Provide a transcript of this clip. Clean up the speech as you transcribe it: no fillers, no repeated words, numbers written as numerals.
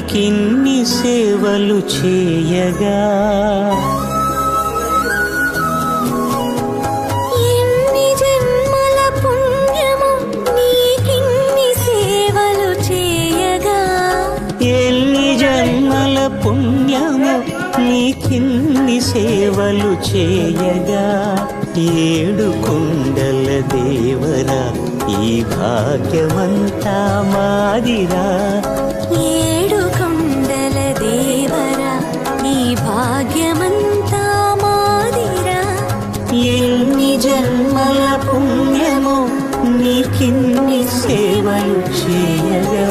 నీకిన్ని సేవలు చేయగా ఎన్ని జన్మల పుణ్యము నీకిన్ని సేవలు చేయగా ఎన్ని జన్మల పుణ్యము నీకిన్ని సేవలు చేయగా ఏడు కొండల దేవరా ఈ భాగ్యమంతా మాదిరా ఏడు కొండల దేవరా ఈ భాగ్యమంతా మాదిరా ఎన్ని జన్మల పుణ్యము నీకిన్ని సేవలు చేయగా